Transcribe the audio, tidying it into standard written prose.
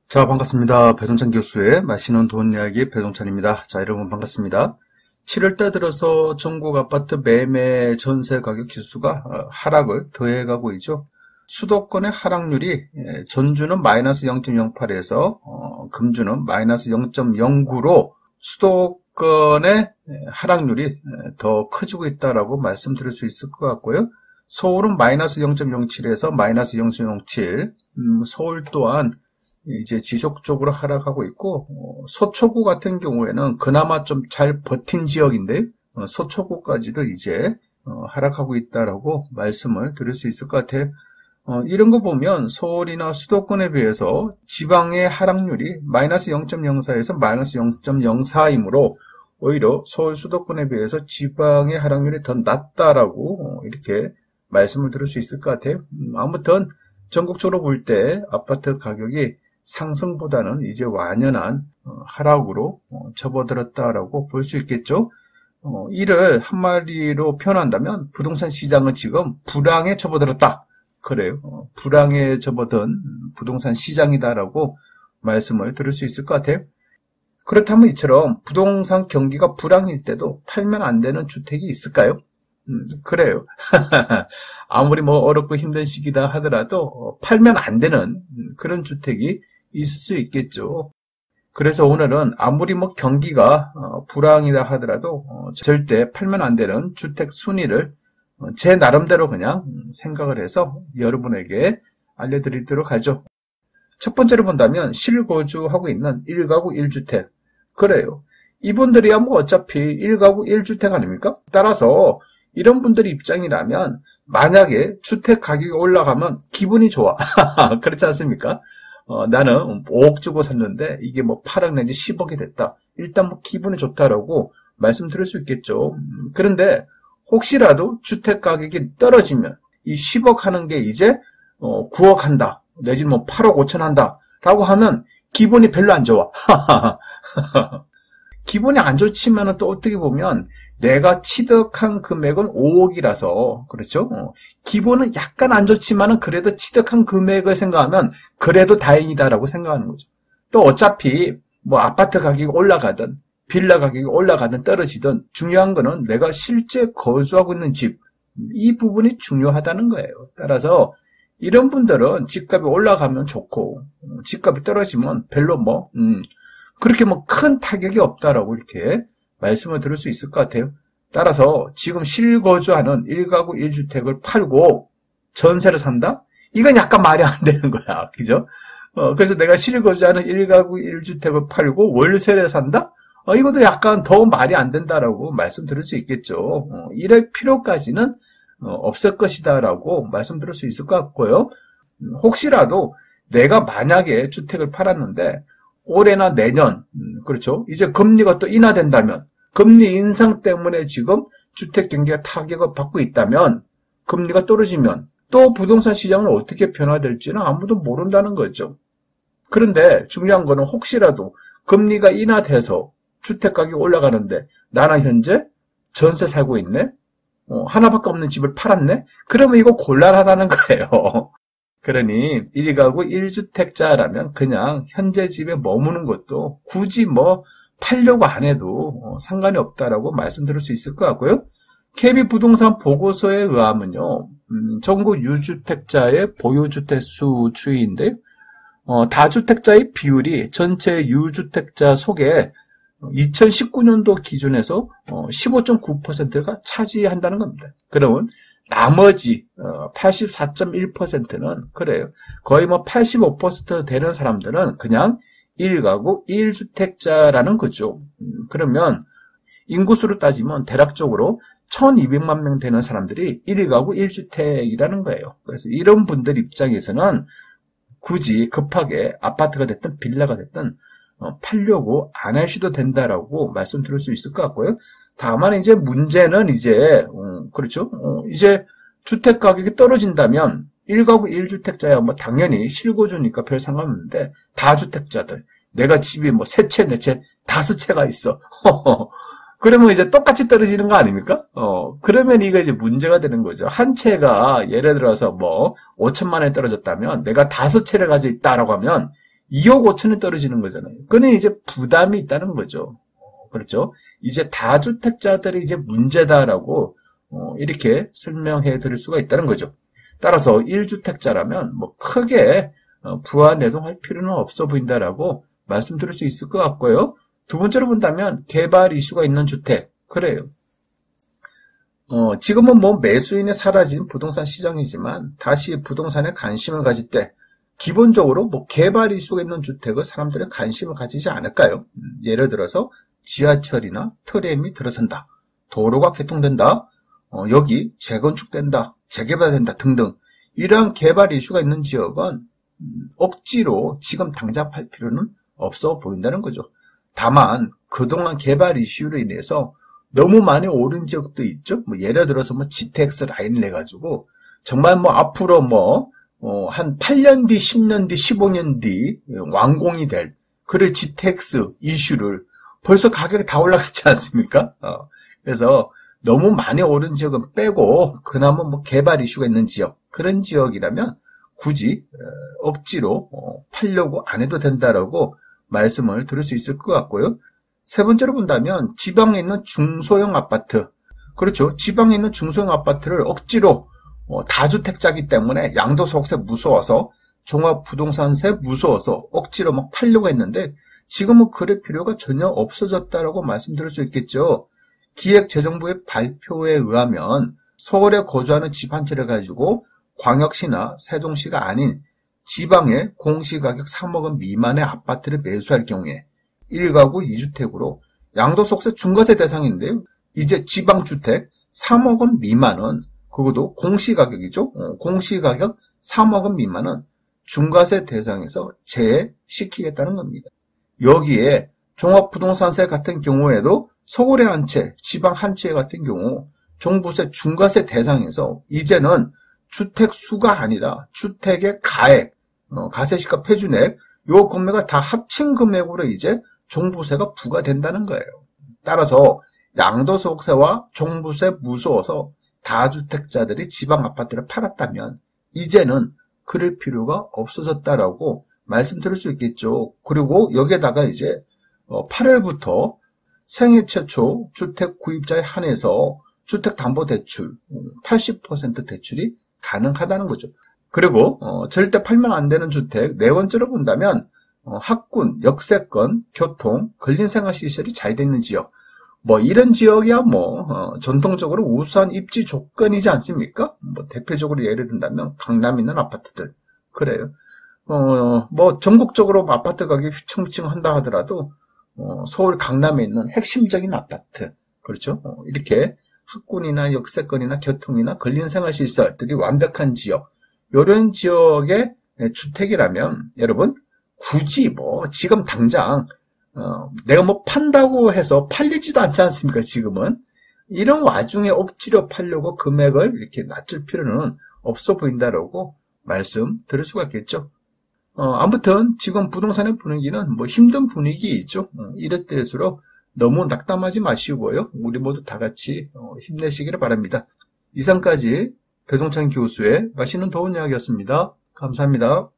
자, 반갑습니다. 배동찬 교수의 맛있는 돈 이야기 배동찬입니다. 자, 여러분 반갑습니다. 7월달 들어서 전국 아파트 매매 전세 가격 지수가 하락을 더해가고 있죠. 수도권의 하락률이 전주는 마이너스 0.08에서 금주는 마이너스 0.09로 수도권의 하락률이 더 커지고 있다라고 말씀드릴 수 있을 것 같고요. 서울은 마이너스 0.07에서 마이너스 0.07, 서울 또한 이제 지속적으로 하락하고 있고, 서초구 같은 경우에는 그나마 좀 잘 버틴 지역인데, 서초구까지도 이제 하락하고 있다라고 말씀을 드릴 수 있을 것 같아요. 이런 거 보면 서울이나 수도권에 비해서 지방의 하락률이 마이너스 0.04에서 마이너스 0.04이므로 오히려 서울 수도권에 비해서 지방의 하락률이 더 낮다라고 이렇게 말씀을 드릴 수 있을 것 같아요. 아무튼 전국적으로 볼 때 아파트 가격이 상승보다는 이제 완연한 하락으로 접어들었다라고 볼 수 있겠죠. 이를 한마디로 표현한다면 부동산 시장은 지금 불황에 접어들었다. 그래요. 불황에 접어든 부동산 시장이다라고 말씀을 드릴 수 있을 것 같아요. 그렇다면 이처럼 부동산 경기가 불황일 때도 팔면 안 되는 주택이 있을까요? 그래요. 아무리 뭐 어렵고 힘든 시기다 하더라도 팔면 안 되는 그런 주택이 있을 수 있겠죠. 그래서 오늘은 아무리 뭐 경기가 불황이다 하더라도 절대 팔면 안 되는 주택 순위를 제 나름대로 그냥 생각을 해서 여러분에게 알려드리도록 하죠. 첫 번째로 본다면 실거주하고 있는 1가구 1주택. 그래요. 이분들이야 뭐 어차피 1가구 1주택 아닙니까? 따라서 이런 분들 입장이라면 만약에 주택 가격이 올라가면 기분이 좋아. 그렇지 않습니까? 나는 5억 주고 샀는데 이게 뭐 8억 내지 10억이 됐다. 일단 뭐 기분이 좋다라고 말씀드릴 수 있겠죠. 그런데 혹시라도 주택 가격이 떨어지면 이 10억 하는 게 이제 9억 한다. 내지 뭐 8억 5천 한다. 라고 하면 기분이 별로 안 좋아. 기분이 안 좋지만은 또 어떻게 보면 내가 취득한 금액은 5억이라서 그렇죠. 기분은 약간 안 좋지만은 그래도 취득한 금액을 생각하면 그래도 다행이다라고 생각하는 거죠. 또 어차피 뭐 아파트 가격이 올라가든 빌라 가격이 올라가든 떨어지든 중요한 거는 내가 실제 거주하고 있는 집, 이 부분이 중요하다는 거예요. 따라서 이런 분들은 집값이 올라가면 좋고 집값이 떨어지면 별로 뭐 그렇게 뭐 큰 타격이 없다라고 이렇게 말씀을 드릴 수 있을 것 같아요. 따라서 지금 실거주하는 1가구 1주택을 팔고 전세를 산다? 이건 약간 말이 안 되는 거야. 그죠? 그래서 내가 실거주하는 1가구 1주택을 팔고 월세를 산다? 이것도 약간 더 말이 안 된다라고 말씀드릴 수 있겠죠. 이럴 필요까지는 없을 것이다라고 말씀드릴 수 있을 것 같고요. 혹시라도 내가 만약에 주택을 팔았는데 올해나 내년, 그렇죠. 이제 금리가 또 인하된다면, 금리 인상 때문에 지금 주택 경기가 타격을 받고 있다면, 금리가 떨어지면 또 부동산 시장은 어떻게 변화될지는 아무도 모른다는 거죠. 그런데 중요한 거는 혹시라도 금리가 인하돼서 주택 가격이 올라가는데 나는 현재 전세 살고 있네? 하나밖에 없는 집을 팔았네? 그러면 이거 곤란하다는 거예요. 그러니 1가구 1주택자라면 그냥 현재 집에 머무는 것도 굳이 뭐 팔려고 안 해도 상관이 없다라고 말씀드릴 수 있을 것 같고요. KB 부동산 보고서에 의하면요. 전국 유주택자의 보유주택 수 추이인데요. 다주택자의 비율이 전체 유주택자 속에 2019년도 기준에서 15.9%가 차지한다는 겁니다. 그러면 나머지 84.1%는 그래요. 거의 뭐 85% 되는 사람들은 그냥 1가구 1주택자라는 거죠. 그러면 인구수로 따지면 대략적으로 1200만 명 되는 사람들이 1가구 1주택이라는 거예요. 그래서 이런 분들 입장에서는 굳이 급하게 아파트가 됐든 빌라가 됐든 팔려고 안 하셔도 된다라고 말씀드릴 수 있을 것 같고요. 다만 이제 문제는 이제 그렇죠. 이제 주택 가격이 떨어진다면 1가구 1주택자야 뭐 당연히 실거주니까 별 상관없는데 다주택자들 내가 집이 뭐 3채, 4채, 5채가 있어. 그러면 이제 똑같이 떨어지는 거 아닙니까? 그러면 이거 이제 문제가 되는 거죠. 한 채가 예를 들어서 뭐 5천만 원에 떨어졌다면 내가 5채를 가지고 있다라고 하면 2억 5천이 떨어지는 거잖아요. 그는 이제 부담이 있다는 거죠. 그렇죠? 이제 다주택자들이 이제 문제다라고 이렇게 설명해 드릴 수가 있다는 거죠. 따라서 1주택자라면 뭐 크게 부하내동할 필요는 없어 보인다라고 말씀드릴 수 있을 것 같고요. 두 번째로 본다면 개발 이슈가 있는 주택. 그래요. 지금은 뭐 매수인이 사라진 부동산 시장이지만 다시 부동산에 관심을 가질 때 기본적으로 뭐 개발 이슈가 있는 주택을 사람들은 관심을 가지지 않을까요? 예를 들어서 지하철이나 트램이 들어선다. 도로가 개통된다. 여기 재건축된다. 재개발된다 등등 이러한 개발 이슈가 있는 지역은 억지로 지금 당장 팔 필요는 없어 보인다는 거죠. 다만 그동안 개발 이슈로 인해서 너무 많이 오른 지역도 있죠. 뭐 예를 들어서 뭐 GTX 라인을 내가지고 정말 뭐 앞으로 한 8년 뒤, 10년 뒤, 15년 뒤 완공이 될 그런 GTX 이슈를 벌써 가격이 다 올라갔지 않습니까? 그래서 너무 많이 오른 지역은 빼고 그나마 뭐 개발 이슈가 있는 지역 그런 지역이라면 굳이 억지로 팔려고 안 해도 된다라고 말씀을 드릴 수 있을 것 같고요. 세 번째로 본다면 지방에 있는 중소형 아파트. 그렇죠. 지방에 있는 중소형 아파트를 억지로 다주택자기 때문에 양도소득세 무서워서 종합부동산세 무서워서 억지로 막 팔려고 했는데 지금은 그럴 필요가 전혀 없어졌다라고 말씀드릴 수 있겠죠. 기획재정부의 발표에 의하면 서울에 거주하는 집 한 채를 가지고 광역시나 세종시가 아닌 지방의 공시가격 3억 원 미만의 아파트를 매수할 경우에 1가구 2주택으로 양도소득세 중과세 대상인데요. 이제 지방주택 3억 원 미만은 그것도 공시가격이죠. 공시가격 3억 원 미만은 중과세 대상에서 제외시키겠다는 겁니다. 여기에 종합부동산세 같은 경우에도 서울의 한 채, 지방 한 채 같은 경우 종부세 중과세 대상에서 이제는 주택 수가 아니라 주택의 가액, 가세시가 표준액, 요 금액가 다 합친 금액으로 이제 종부세가 부과된다는 거예요. 따라서 양도소득세와 종부세 무서워서 다주택자들이 지방 아파트를 팔았다면 이제는 그럴 필요가 없어졌다라고 말씀드릴 수 있겠죠. 그리고 여기에다가 이제 8월부터 생애 최초 주택 구입자에 한해서 주택담보대출 80% 대출이 가능하다는 거죠. 그리고 절대 팔면 안 되는 주택 네 번째로 본다면 학군, 역세권, 교통, 근린생활시설이 잘 돼 있는 지역 뭐 이런 지역이야 전통적으로 우수한 입지 조건이지 않습니까? 뭐 대표적으로 예를 든다면 강남에 있는 아파트들 그래요. 뭐 전국적으로 아파트 가격이 휘청휘청한다 하더라도 서울 강남에 있는 핵심적인 아파트 그렇죠? 이렇게 학군이나 역세권이나 교통이나 근린생활시설들이 완벽한 지역 이런 지역의 주택이라면 여러분 굳이 지금 당장 내가 판다고 해서 팔리지도 않지 않습니까? 지금은 이런 와중에 억지로 팔려고 금액을 이렇게 낮출 필요는 없어 보인다라고 말씀드릴 수가 있겠죠. 아무튼 지금 부동산의 분위기는 힘든 분위기이죠. 이럴 때일수록 너무 낙담하지 마시고요. 우리 모두 다 같이 힘내시기를 바랍니다. 이상까지 배동찬 교수의 맛있는 더운 이야기였습니다. 감사합니다.